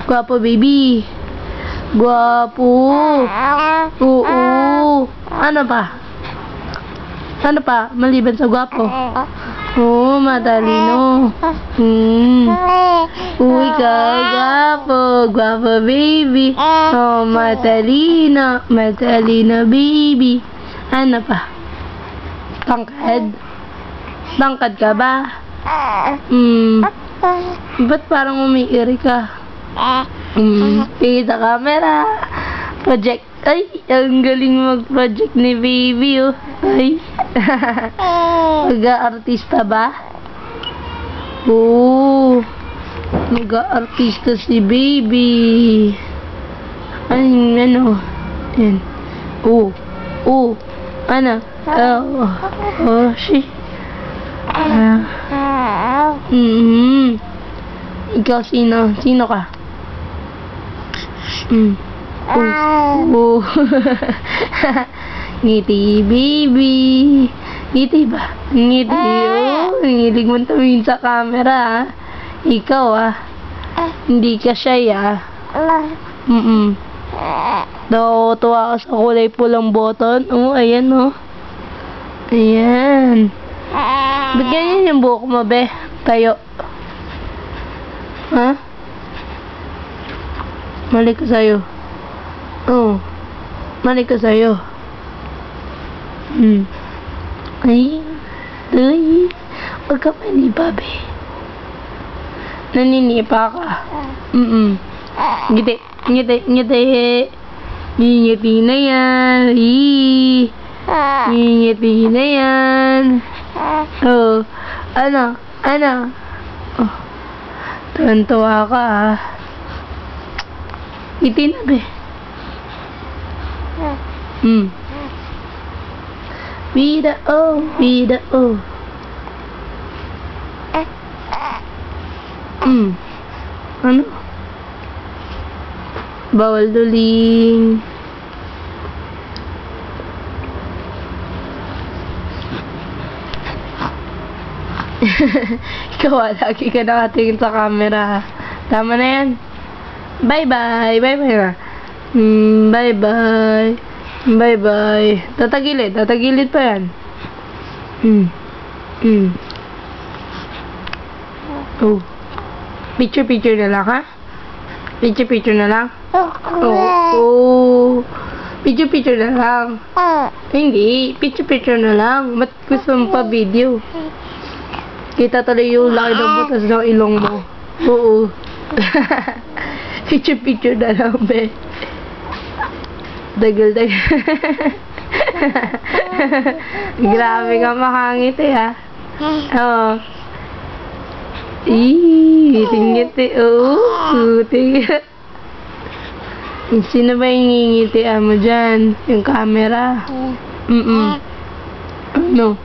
Gwapo, baby. Gwapo. Oo. Ano pa? Ano pa? Maliban sa gwapo. Oo, matalino. Ikaw, gwapo. Gwapo, baby. Oh, matalino. Matalino, baby. Ano pa? Tangkad? Tangkad ka ba? Ba't parang umiiri ka? Tingin sa camera. Project. Ay, ang galing mag-project ni baby, oh. Ay. Mag-aartista ba? Oo. Mag-aartista si baby. Ay, ano? Yan. Oo. Oo. Ano? Oh, she. Ikaw sino? Sino ka? Oh. Ngiti, baby. Ngiti ba? Ngiti, oh. Nangilig mo tumingin sa camera, ah. Ikaw, ah. Hindi ka shy, ah. Tuwa ka sa kulay pulang button. Oh, ayan, oh. Ayan. Ba't ganyan yung buhok mo, be? Tayo. Ha? Mali ka sa'yo. Oh. Mali ka sa'yo. Ay. Ay. Huwag ka maniba, be. Naninipa ka. Ngiti. Ngiti. Ngiti. Ngiti na yan. Ngiti na yan. Oh. Ano? Ano? Oh. Tuwan-tuwa ka, ah. Ngiti na, be. Vida, oh. Vida, oh. Ano? Bawal duling. Ikaw, lagi ka nakatingin sa camera. Tama na yan. Bye-bye. Bye-bye na. Bye-bye. Bye-bye. Tatagilid. Tatagilid pa yan. Oh. Picture-picture na lang, ha? Picture-picture na lang? Oh. Picture-picture na lang. Hindi. Picture-picture na lang. Ba't gusto mo pa video? Kita tuloy yung laki ng butas ng ilong mo. Oo. Picture-picture na lang, be. Dagal-dagal. Grabe ka makangiti, ha? Oo. Ngiti-ngiti. Oo. Sino ba yung ngingitian mo dyan? Yung camera? Ano?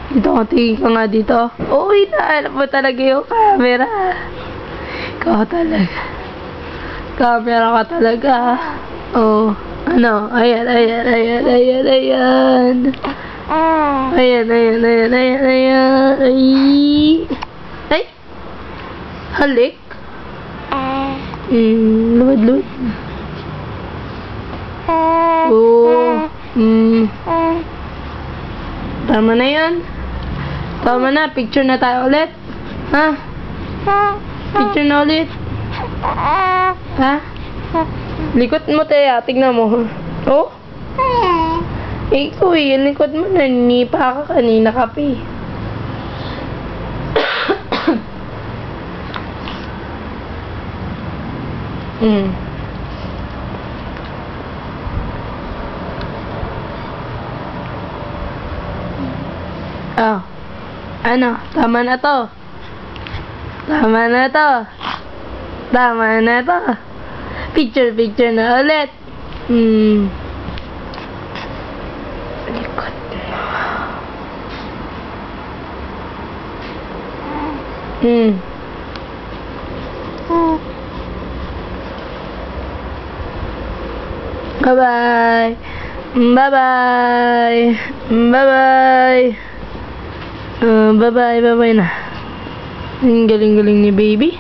Dito ka, tingin ka nga dito. Uy, naalap mo talaga yung camera. Ikaw talaga. Camera ka talaga. Oh, ano? Ayan, ayan, ayan, ayan, ayan. Ayan, ayan, ayan, ayan, ayan. Ay! Halik? Luwad-luwad. Oh. Tama na yan. Tama na. Picture na tayo ulit. Ha? Picture na ulit. Ha? Likot mo tayo. Tignan mo. Oh? Ikaw eh. Likot mo. Nanipa ka kanina kape. Oh. Ano? Tama na to. Tama na to. Tama na to. Picture na ulit. Likod mo. Bye-bye. Bye-bye. Bye-bye. Bye-bye na. Ang galing-galing ni baby.